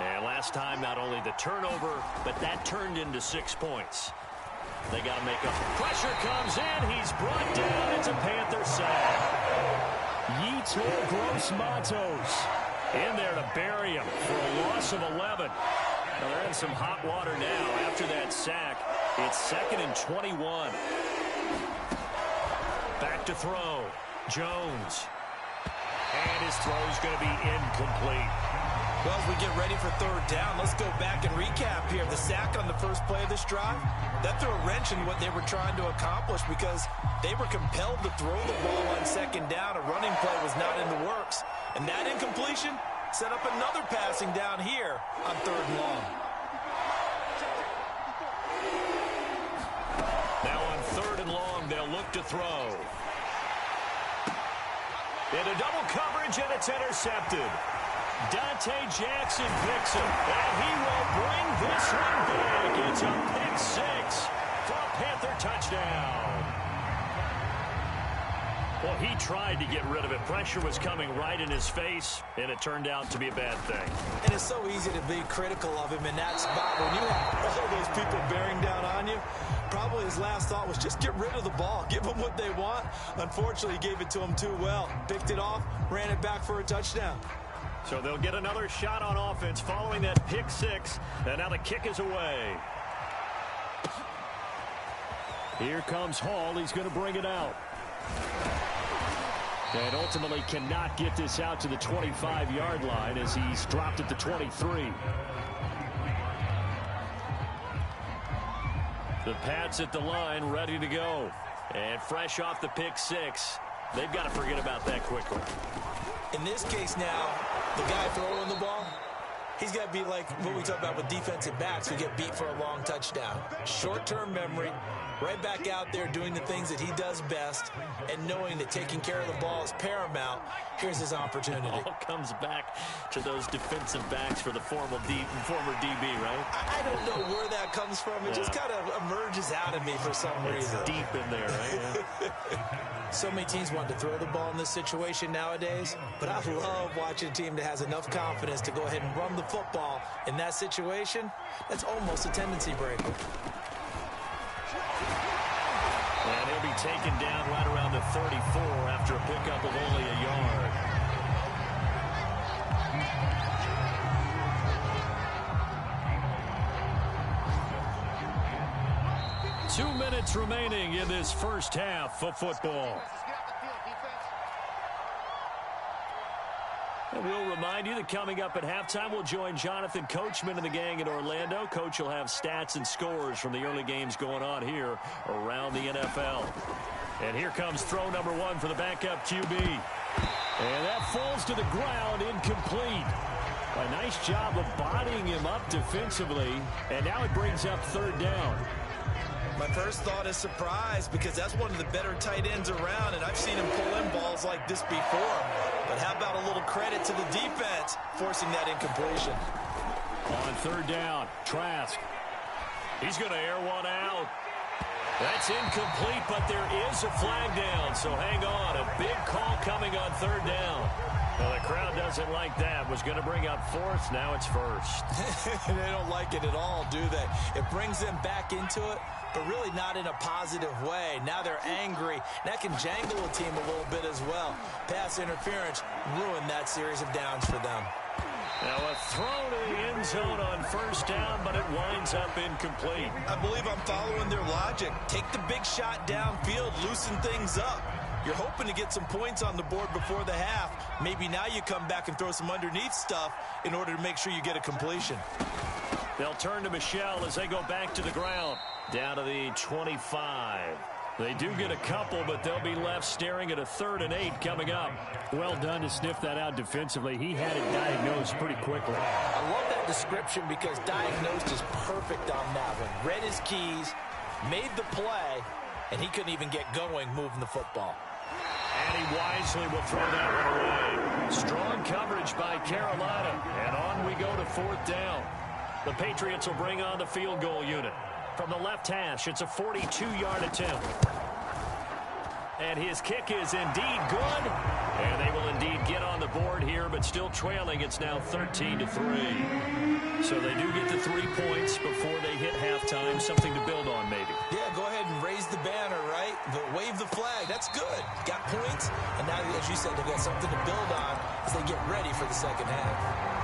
And last time, not only the turnover, but that turned into 6 points. They got to make up. Pressure comes in. He's brought down. It's a Panther sack. Yeets more Gross Matos in there to bury him for a loss of 11. Well, they're in some hot water now after that sack. It's 2nd and 21. Back to throw. Jones. And his throw's going to be incomplete. Well, as we get ready for 3rd down, let's go back and recap here. The sack on the first play of this drive, that threw a wrench in what they were trying to accomplish because they were compelled to throw the ball on 2nd down. A running play was not in the works. And that incompletion set up another passing down here on 3rd and long. Now on 3rd and long, they'll look to throw. Into double coverage, and it's intercepted. Dante Jackson picks him, and he will bring this one back. It's a pick 6 for a Panther touchdown. Well, he tried to get rid of it. Pressure was coming right in his face, and it turned out to be a bad thing. And it's so easy to be critical of him in that spot. When you have all those people bearing down on you, probably his last thought was just get rid of the ball. Give them what they want. Unfortunately, he gave it to them too well. Picked it off, ran it back for a touchdown. So they'll get another shot on offense following that pick 6, and now the kick is away. Here comes Hall. He's going to bring it out. And ultimately cannot get this out to the 25-yard line as he's dropped at the 23. The Pats at the line, ready to go. And fresh off the pick 6. They've got to forget about that quickly. In this case now, the guy throwing the ball, he's got to be like what we talk about with defensive backs who get beat for a long touchdown. Short-term memory, right back out there doing the things that he does best, and knowing that taking care of the ball is paramount. Here's his opportunity. It all comes back to those defensive backs for the former DB, right? I don't know where that comes from. It just kind of emerges out of me for some reason. It's deep in there, right? Yeah. So many teams want to throw the ball in this situation nowadays, but I love watching a team that has enough confidence to go ahead and run the football in that situation. That's almost a tendency breaker. And he'll be taken down right around the 34 after a pickup of only a yard. Two minutes remaining in this first half of football. And we'll remind you that coming up at halftime, we'll join Jonathan Coachman and the gang in Orlando. Coach will have stats and scores from the early games going on here around the NFL. And here comes throw number 1 for the backup QB. And that falls to the ground, incomplete. A nice job of bodying him up defensively. And now it brings up 3rd down. My first thought is surprise because that's one of the better tight ends around, and I've seen him pull in balls like this before. But how about a little credit to the defense forcing that incompletion? On 3rd down, Trask. He's going to air one out. That's incomplete, but there is a flag down, so hang on. A big call coming on 3rd down. Well, the crowd doesn't like that. Was going to bring up 4th. Now it's 1st. They don't like it at all, do they? It brings them back into it, but really not in a positive way. Now they're angry. That can jangle a team a little bit as well. Pass interference ruined that series of downs for them. Now a throw to the end zone on 1st down, but it winds up incomplete. I believe I'm following their logic. Take the big shot downfield, loosen things up. You're hoping to get some points on the board before the half. Maybe now you come back and throw some underneath stuff in order to make sure you get a completion. They'll turn to Michelle as they go back to the ground. Down to the 25. They do get a couple, but they'll be left staring at a 3rd and 8 coming up. Well done to sniff that out defensively. He had it diagnosed pretty quickly. I love that description because diagnosed is perfect on that one. Read his keys, made the play, and he couldn't even get going moving the football. And he wisely will throw that one away. Strong coverage by Carolina. And on we go to 4th down. The Patriots will bring on the field goal unit. From the left hash, it's a 42-yard attempt. And his kick is indeed good. And they will indeed get on the board here, but still trailing. It's now 13-3. So they do get the 3 points before they hit halftime. Something to build on, maybe. Yeah, go ahead and raise the banner, right? Wave the flag. That's good. Got points. And now, as you said, they've got something to build on as they get ready for the second half.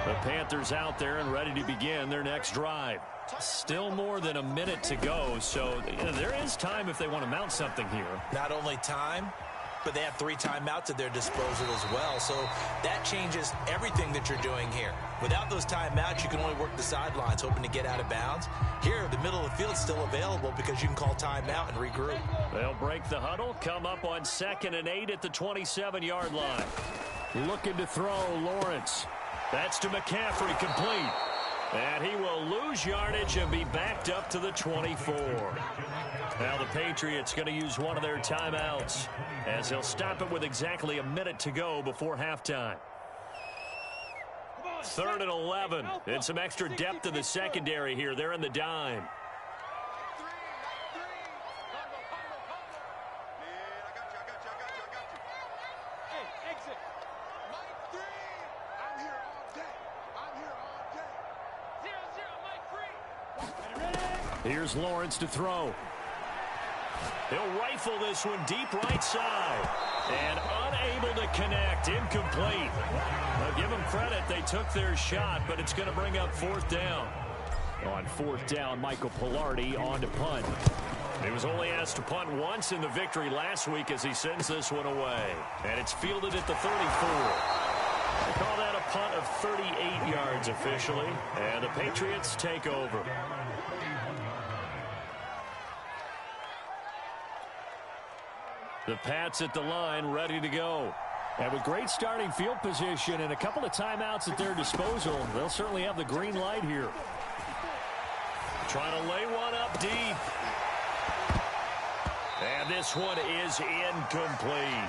The Panthers out there and ready to begin their next drive. Still more than a minute to go, so there is time if they want to mount something here. Not only time, but they have 3 timeouts at their disposal as well. So that changes everything that you're doing here. Without those timeouts, you can only work the sidelines, hoping to get out of bounds. Here, the middle of the field is still available because you can call timeout and regroup. They'll break the huddle, come up on 2nd and 8 at the 27-yard line. Looking to throw, Lawrence. That's to McCaffrey, complete. And he will lose yardage and be backed up to the 24. Now the Patriots going to use one of their timeouts as they'll stop it with exactly a minute to go before halftime. 3rd and 11. And some extra depth in the secondary here. They're in the dime. Here's Lawrence to throw. He'll rifle this one deep right side. And unable to connect. Incomplete. Now give them credit. They took their shot, but it's going to bring up 4th down. On 4th down, Michael Pilardi on to punt. He was only asked to punt once in the victory last week as he sends this one away. And it's fielded at the 34. They call that a punt of 38 yards officially. And the Patriots take over. The Pats at the line, ready to go. And with great starting field position and a couple of timeouts at their disposal, they'll certainly have the green light here. Trying to lay one up deep. And this one is incomplete.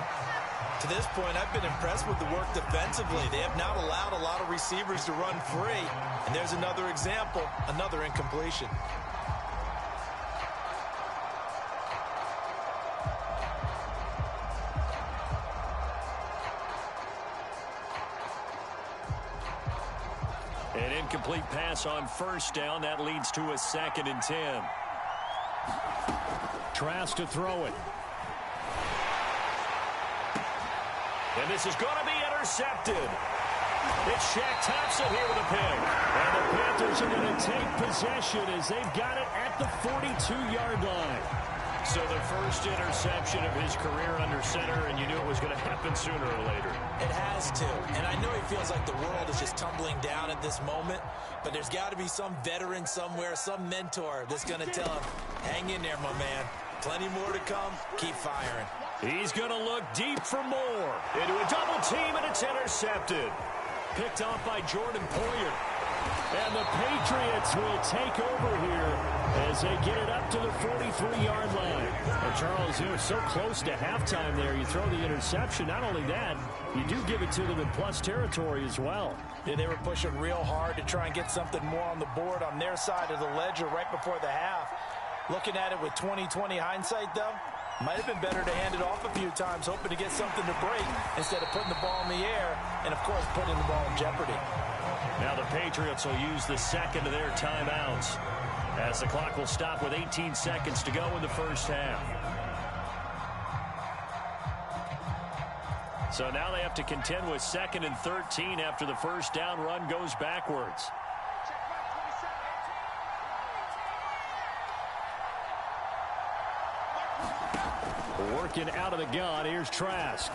To this point, I've been impressed with the work defensively. They have not allowed a lot of receivers to run free. And there's another example, another incompletion. An incomplete pass on 1st down. That leads to a 2nd and 10. Trask to throw it. And this is going to be intercepted. It's Shaq Thompson here with a pick. And the Panthers are going to take possession as they've got it at the 42-yard line. So the first interception of his career under center, and you knew it was going to happen sooner or later. It has to. And I know he feels like the world is just tumbling down at this moment, but there's got to be some veteran somewhere, some mentor that's going to tell him, hang in there, my man. Plenty more to come. Keep firing. He's going to look deep for more. Into a double team, and it's intercepted. Picked off by Jordan Poyer. And the Patriots will take over here as they get it up to the 43-yard line. And Charles, you're so close to halftime there. You throw the interception. Not only that, you do give it to them in plus territory as well. Yeah, they were pushing real hard to try and get something more on the board on their side of the ledger right before the half. Looking at it with 20/20 hindsight, though, might have been better to hand it off a few times, hoping to get something to break instead of putting the ball in the air and, of course, putting the ball in jeopardy. Now the Patriots will use the 2nd of their timeouts as the clock will stop with 18 seconds to go in the first half. So now they have to contend with 2nd and 13 after the first down run goes backwards. Working out of the gun, here's Trask.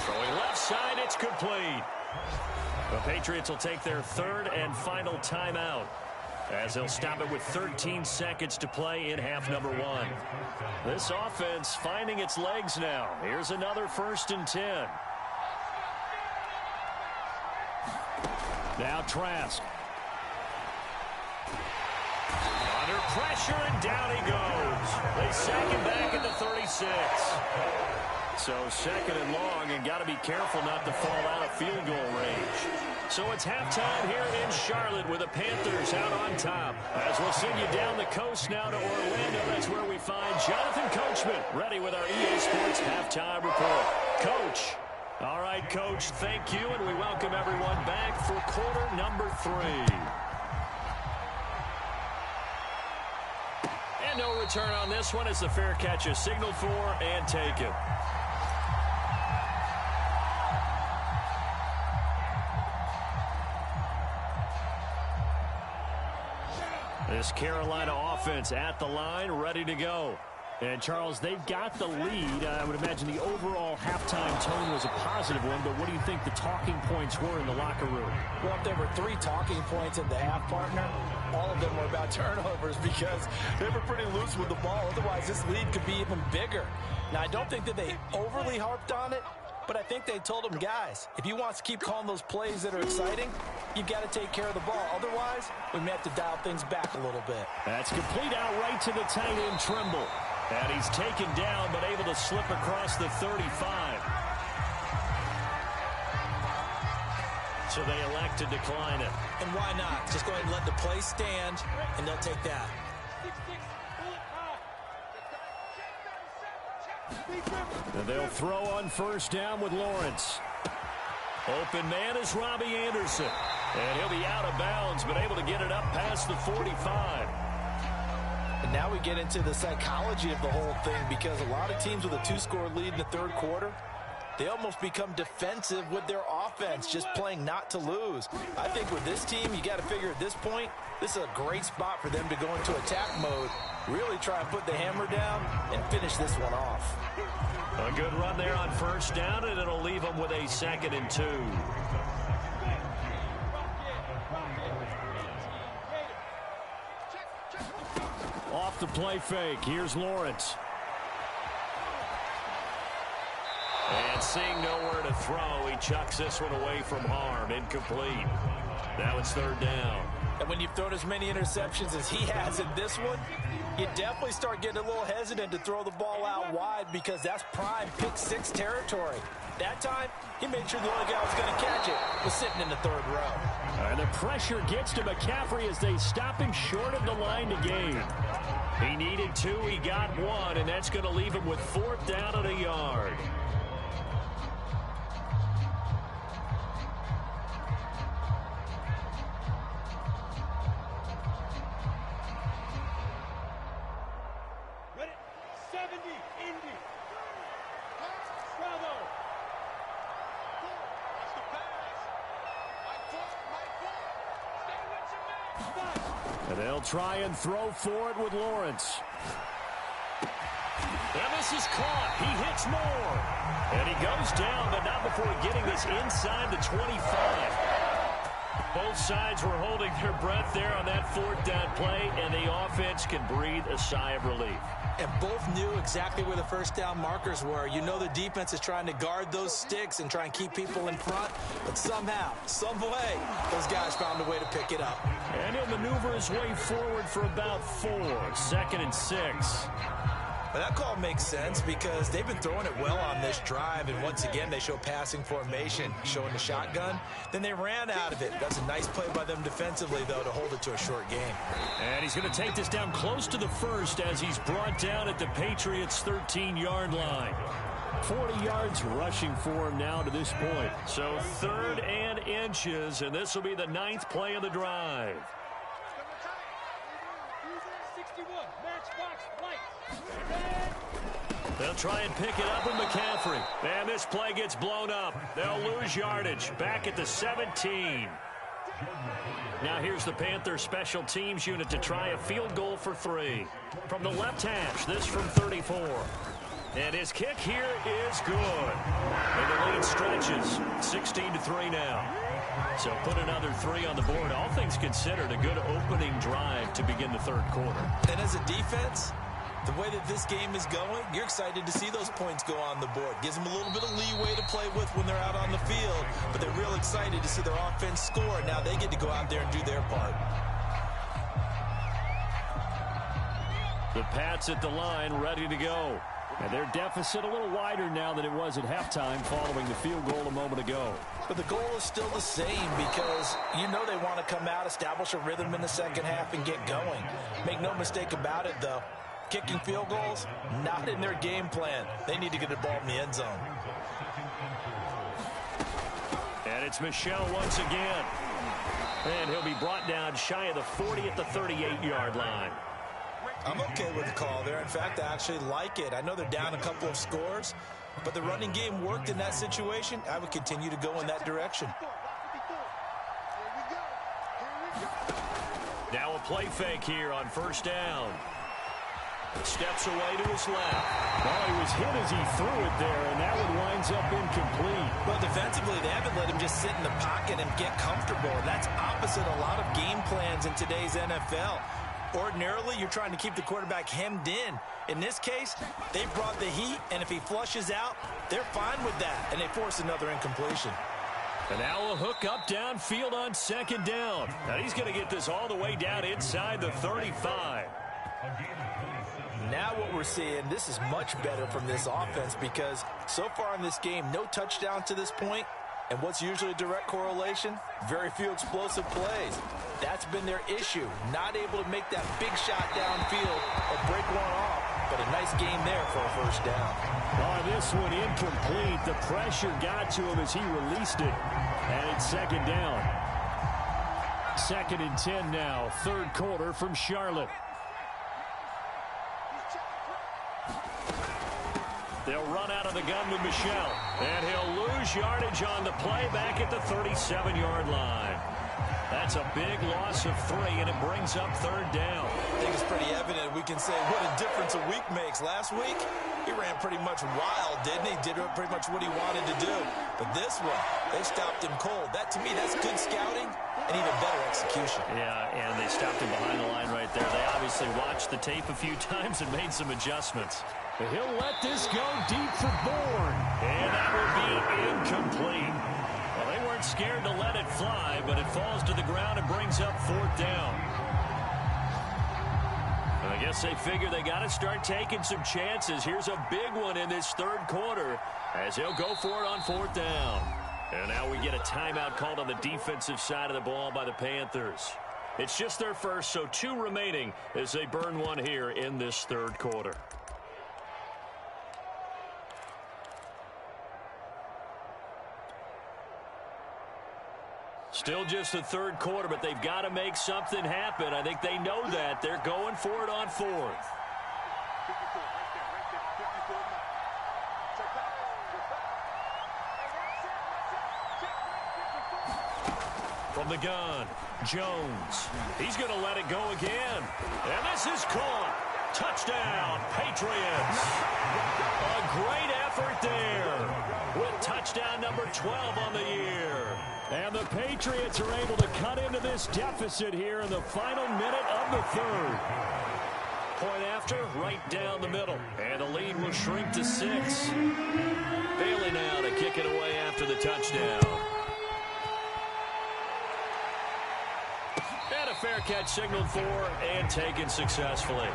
Throwing left side, it's complete. The Patriots will take their 3rd and final timeout as they'll stop it with 13 seconds to play in half number 1. This offense finding its legs now. Here's another 1st and 10. Now Trask. Under pressure, and down he goes. They sack him back at the 36. So second and long, and got to be careful not to fall out of field goal range. So it's halftime here in Charlotte with the Panthers out on top. As we'll send you down the coast now to Orlando, that's where we find Jonathan Coachman ready with our EA Sports halftime report. Coach. All right, Coach, thank you, and we welcome everyone back for quarter number 3. And no return on this one as the fair catch is signaled for and taken. This Carolina offense at the line, ready to go. And, Charles, they've got the lead. I would imagine the overall halftime tone was a positive one, but what do you think the talking points were in the locker room? Well, if there were 3 talking points at the half, partner, all of them were about turnovers because they were pretty loose with the ball. Otherwise, this lead could be even bigger. Now, I don't think that they overly harped on it, but I think they told them, guys, if you want to keep calling those plays that are exciting, you've got to take care of the ball. Otherwise, we may have to dial things back a little bit. That's complete out right to the tight end, Trimble. And he's taken down, but able to slip across the 35. So they elect to decline it. And why not? Just go ahead and let the play stand, and they'll take that. And they'll throw on first down with Lawrence. Open man is Robbie Anderson. And he'll be out of bounds, but able to get it up past the 45. And now we get into the psychology of the whole thing, because a lot of teams with a 2-score lead in the third quarter, they almost become defensive with their offense, just playing not to lose. I think with this team, you got to figure at this point, this is a great spot for them to go into attack mode, really try and put the hammer down and finish this one off. A good run there on first down, and it'll leave them with a 2nd and 2. Off the play fake, here's Lawrence. And seeing nowhere to throw, he chucks this one away from harm. Incomplete. Now it's 3rd down. And when you've thrown as many interceptions as he has in this one, you definitely start getting a little hesitant to throw the ball out wide, because that's prime pick 6 territory. That time, he made sure the only guy was going to catch it was sitting in the 3rd row. And the pressure gets to McCaffrey as they stop him short of the line to gain. He needed 2, he got 1, and that's going to leave him with 4th down and a yard. And they'll try and throw for it with Lawrence. And this is caught. He hits more. And he goes down, but not before getting this inside the 25. Both sides were holding their breath there on that 4th down play, and the offense can breathe a sigh of relief. And both knew exactly where the first down markers were. You know the defense is trying to guard those sticks and try and keep people in front, but somehow, some way, those guys found a way to pick it up. And he'll maneuver his way forward for about 4. 2nd and 6. But that call makes sense because they've been throwing it well on this drive, and once again they show passing formation, showing the shotgun. Then they ran out of it. That's a nice play by them defensively, though, to hold it to a short game. And he's going to take this down close to the 1st as he's brought down at the Patriots' 13-yard line. 40 yards rushing for him now to this point. So 3rd and inches, and this will be the 9th play of the drive. They'll try and pick it up with McCaffrey. And this play gets blown up. They'll lose yardage back at the 17. Now here's the Panthers special teams unit to try a field goal for 3. From the left hash, this from 34. And his kick here is good. And the lead stretches 16-3 now. So put another 3 on the board. All things considered, a good opening drive to begin the 3rd quarter. And as a defense, the way that this game is going, you're excited to see those points go on the board. Gives them a little bit of leeway to play with when they're out on the field, but they're real excited to see their offense score. Now they get to go out there and do their part. The Pats at the line, ready to go. And their deficit a little wider now than it was at halftime following the field goal a moment ago. But the goal is still the same because you know they want to come out, establish a rhythm in the second half, and get going. Make no mistake about it, though. Kicking field goals, not in their game plan. They need to get the ball in the end zone. And it's Michel once again. And he'll be brought down shy of the 40 at the 38-yard line. I'm okay with the call there. In fact, I actually like it. I know they're down a couple of scores, but the running game worked in that situation. I would continue to go in that direction. Now a play fake here on first down. Steps away to his left. Oh, he was hit as he threw it there, and that one winds up incomplete. Well, defensively, they haven't let him just sit in the pocket and get comfortable. And that's opposite a lot of game plans in today's NFL. Ordinarily, you're trying to keep the quarterback hemmed in. In this case, they brought the heat, and if he flushes out, they're fine with that, and they force another incompletion. And now a hook up downfield on second down. Now he's going to get this all the way down inside the 35. Now what we're seeing, this is much better from this offense because so far in this game, no touchdown to this point. And what's usually a direct correlation? Very few explosive plays. That's been their issue. Not able to make that big shot downfield or break one off. But a nice game there for a first down. Oh, this one incomplete. The pressure got to him as he released it. And it's second down. 2nd and 10 now. Third quarter from Charlotte. They'll run out of the gun with Michel. And he'll lose yardage on the play back at the 37-yard line. That's a big loss of 3, and it brings up third down. I think it's pretty evident we can say what a difference a week makes. Last week, he ran pretty much wild, didn't he? Did pretty much what he wanted to do. But this one, they stopped him cold. That, to me, that's good scouting and even better execution. Yeah, and they stopped him behind the line right there. They obviously watched the tape a few times and made some adjustments. But he'll let this go deep for Bourne. And that will be incomplete. Well, they weren't scared to let it fly, but it falls to the ground and brings up fourth down. I guess they figure they got to start taking some chances. Here's a big one in this third quarter as he'll go for it on fourth down. And now we get a timeout called on the defensive side of the ball by the Panthers. It's just their first, so 2 remaining as they burn one here in this third quarter. Still just the third quarter, but they've got to make something happen. I think they know that. They're going for it on fourth. From the gun, Jones. He's going to let it go again. And this is caught. Touchdown, Patriots. A great effort there with touchdown number 12 on the year. And the Patriots are able to cut into this deficit here in the final minute of the third. Point after, right down the middle. And the lead will shrink to 6. Bailey now to kick it away after the touchdown. And a fair catch signaled for and taken successfully.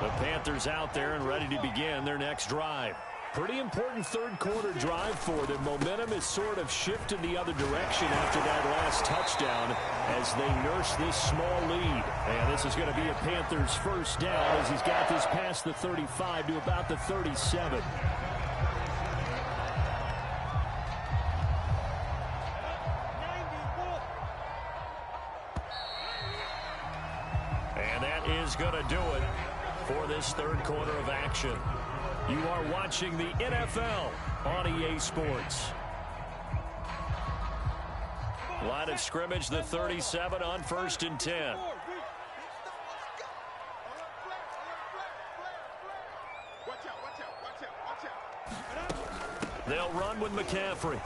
The Panthers out there and ready to begin their next drive. Pretty important third quarter drive for them. Momentum has sort of shifted the other direction after that last touchdown as they nurse this small lead. And this is going to be a Panthers first down as he's got this past the 35 to about the 37. And that is going to do it for this third quarter of action. You are watching the NFL on EA Sports. Line of scrimmage, the 37 on 1st and 10. They'll run with McCaffrey.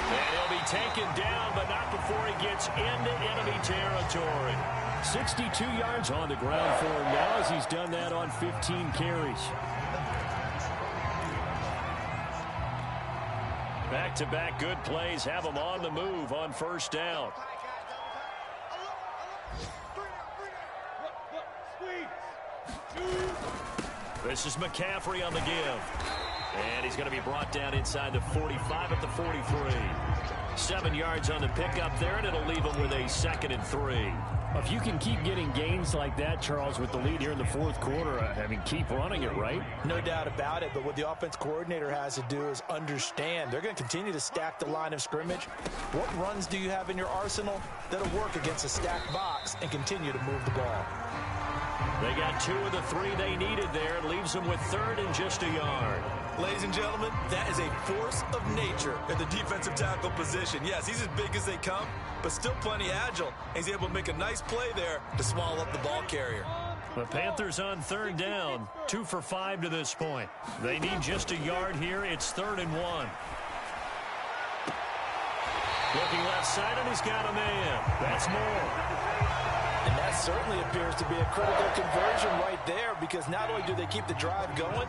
And he'll be taken down, but not before he gets into enemy territory. 62 yards on the ground for him now as he's done that on 15 carries. Back-to-back good plays have him on the move on first down. This is McCaffrey on the give. And he's going to be brought down inside the 45 at the 43. 7 yards on the pickup there, and it'll leave him with a 2nd and 3. If you can keep getting gains like that, Charles, with the lead here in the fourth quarter, I mean, keep running it, right? No doubt about it, but what the offense coordinator has to do is understand they're going to continue to stack the line of scrimmage. What runs do you have in your arsenal that'll work against a stacked box and continue to move the ball? They got 2 of the 3 they needed there. It leaves them with 3rd and just a yard. Ladies and gentlemen, that is a force of nature at the defensive tackle position. Yes, he's as big as they come, but still plenty agile. He's able to make a nice play there to swallow up the ball carrier. The Panthers on 3rd down, 2 for 5 to this point. They need just a yard here. It's 3rd and 1. Looking left side, and he's got a man. That's more. And that certainly appears to be a critical conversion right there, because not only do they keep the drive going,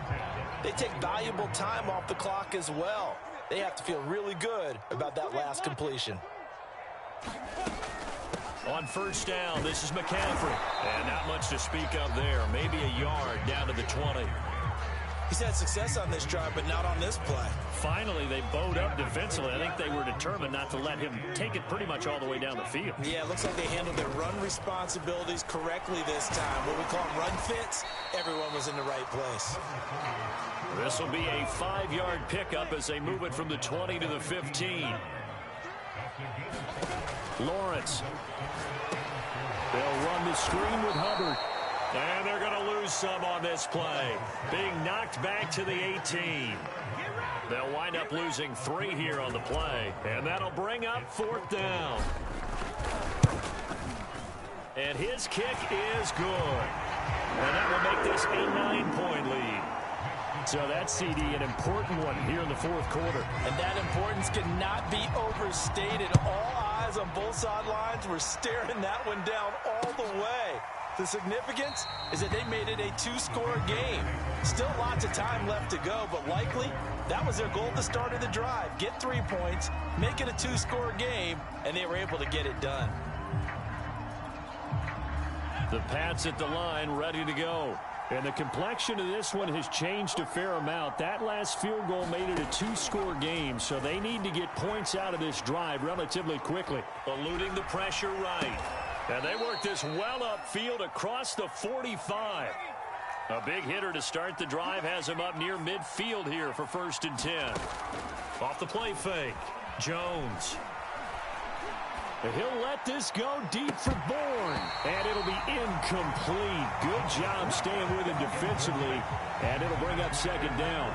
they take valuable time off the clock as well. They have to feel really good about that last completion. On 1st down, this is McCaffrey. And not much to speak of there. Maybe a yard down to the 20. He's had success on this drive, but not on this play. Finally, they bowed up defensively. I think they were determined not to let him take it pretty much all the way down the field. Yeah, it looks like they handled their run responsibilities correctly this time. What we call run fits, everyone was in the right place. This will be a 5-yard pickup as they move it from the 20 to the 15. Lawrence. They'll run the screen with Hubbard. And they're going to lose some on this play. Being knocked back to the 18. They'll wind up losing 3 here on the play. And that'll bring up 4th down. And his kick is good. And that will make this a 9-point lead. So that's, CD, an important one here in the fourth quarter. And that importance cannot be overstated. All eyes on both sidelines were staring that one down all the way. The significance is that they made it a 2-score game. Still lots of time left to go, but likely that was their goal at the start of the drive. Get 3 points, make it a 2-score game, and they were able to get it done. The Pats at the line, ready to go. And the complexion of this one has changed a fair amount. That last field goal made it a 2-score game, so they need to get points out of this drive relatively quickly. Eluding the pressure right. And they work this well upfield across the 45. A big hitter to start the drive has him up near midfield here for 1st and 10. Off the play fake, Jones. And he'll let this go deep for Bourne. And it'll be incomplete. Good job staying with him defensively. And it'll bring up 2nd down.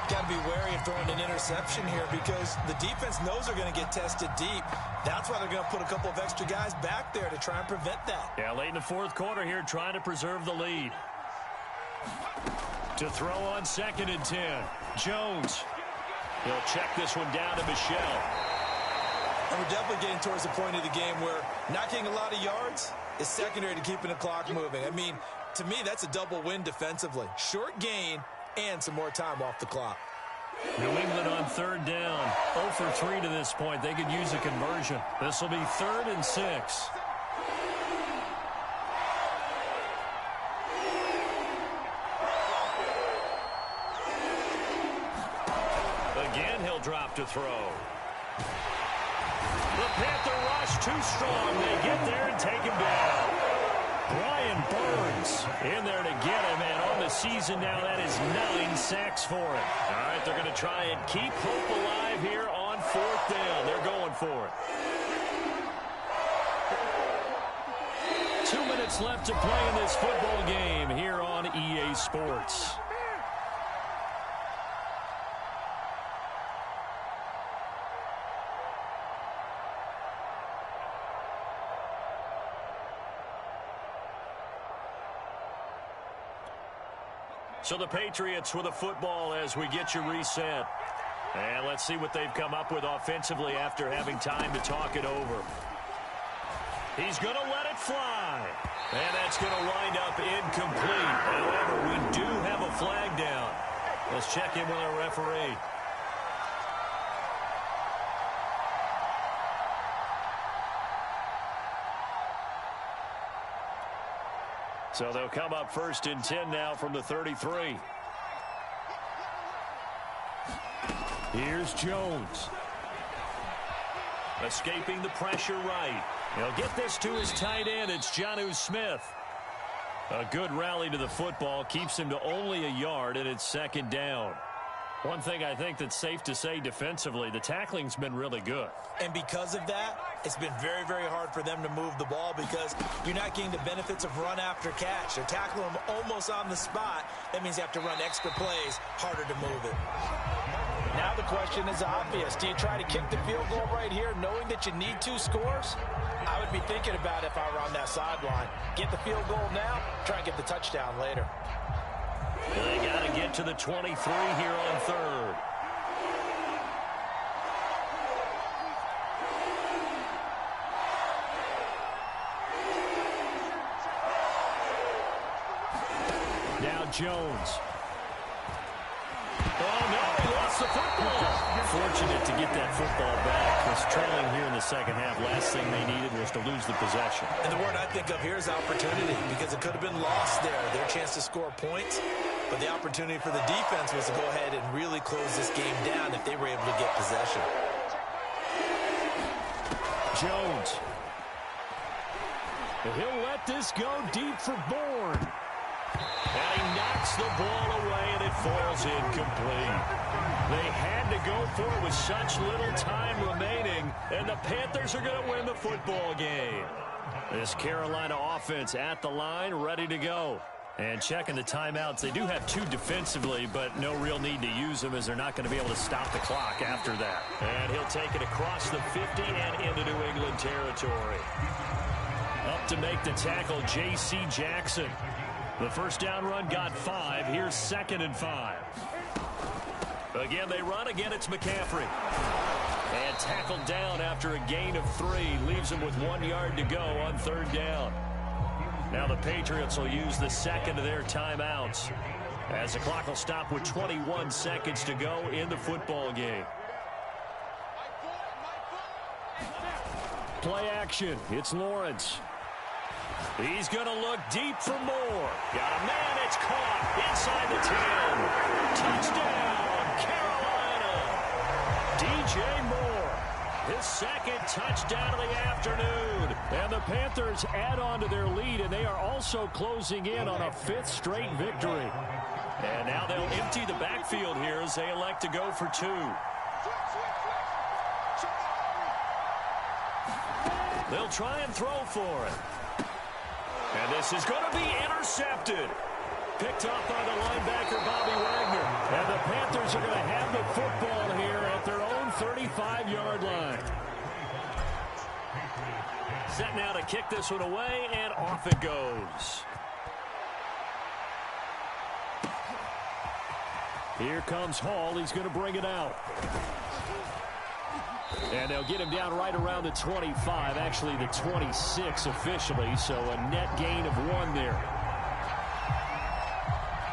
Got to be wary of throwing an interception here, because the defense knows they're going to get tested deep. That's why they're going to put a couple of extra guys back there to try and prevent that. Yeah, late in the fourth quarter here, trying to preserve the lead. To throw on 2nd and 10. Jones. He'll check this one down to Michelle. And we're definitely getting towards the point of the game where not getting a lot of yards is secondary to keeping the clock moving. I mean, to me, that's a double win defensively. Short gain and some more time off the clock. New England on 3rd down. 0 for 3 to this point. They could use a conversion. This will be 3rd and 6. Again, he'll drop to throw. The Panther rush too strong. They get there and take him down. Brian Burns in there to get him, and on the season now, that is 9 sacks for him. All right, they're going to try and keep hope alive here on 4th down. They're going for it. 2 minutes left to play in this football game here on EA Sports. So the Patriots with a football as we get you reset. And let's see what they've come up with offensively after having time to talk it over. He's going to let it fly. And that's going to wind up incomplete. However, we do have a flag down. Let's check in with our referee. So they'll come up 1st and 10 now from the 33. Here's Jones. Escaping the pressure right. He'll get this to his tight end. It's Jonnu Smith. A good rally to the football keeps him to only a yard, and it's 2nd down. One thing I think that's safe to say defensively, the tackling's been really good. And because of that, it's been very, very hard for them to move the ball because you're not getting the benefits of run after catch. They're tackling them almost on the spot. That means you have to run extra plays, harder to move it. Now the question is obvious. Do you try to kick the field goal right here knowing that you need 2 scores? I would be thinking about it if I were on that sideline. Get the field goal now, try and get the touchdown later. They got to get to the 23 here on 3rd. Now Jones. Oh, no, he lost the football. Fortunate to get that football back. Was trailing here in the 2nd half. Last thing they needed was to lose the possession. And the word I think of here is opportunity because it could have been lost there. Their chance to score points. But the opportunity for the defense was to go ahead and really close this game down if they were able to get possession. Jones. He'll let this go deep for Bourne. And he knocks the ball away, and it falls incomplete. They had to go for it with such little time remaining, and the Panthers are going to win the football game. This Carolina offense at the line, ready to go. And checking the timeouts, they do have 2 defensively, but no real need to use them as they're not going to be able to stop the clock after that. And he'll take it across the 50 and into New England territory. Up to make the tackle, J.C. Jackson. The first down run got 5. Here's 2nd and 5. Again, they run. Again, it's McCaffrey. And tackled down after a gain of 3. Leaves him with 1 yard to go on 3rd down. Now the Patriots will use the 2nd of their timeouts as the clock will stop with 21 seconds to go in the football game. Play action. It's Lawrence. He's going to look deep for more. Got a man. It's caught inside the 10. Touchdown, Carolina. DJ Moore. His 2nd touchdown of the afternoon. And the Panthers add on to their lead, and they are also closing in on a 5th straight victory. And now they'll empty the backfield here as they elect to go for 2. They'll try and throw for it. And this is going to be intercepted. Picked up by the linebacker, Bobby Wagner. And the Panthers are going to have the football here at their own 35-yard line. Set now to kick this one away, and off it goes. Here comes Hall. He's going to bring it out. And they'll get him down right around the 25, actually the 26 officially, so a net gain of 1 there.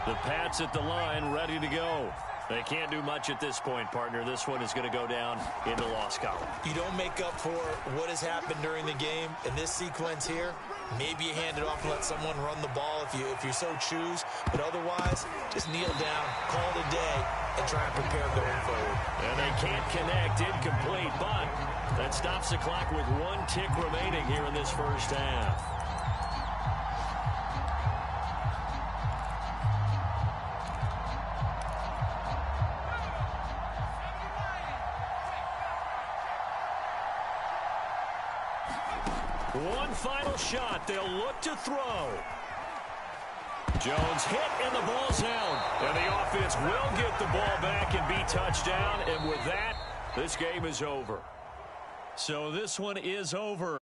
The Pats at the line, ready to go. They can't do much at this point, partner. This one is going to go down in the loss column. You don't make up for what has happened during the game in this sequence here. Maybe you hand it off and let someone run the ball if you so choose. But otherwise, just kneel down, call it a day, and try and prepare going forward. And they can't connect, incomplete, but that stops the clock with 1 tick remaining here in this first half. One final shot. They'll look to throw. Jones hit, and the ball's out. And the offense will get the ball back and be touchdown. And with that, this game is over. So this one is over.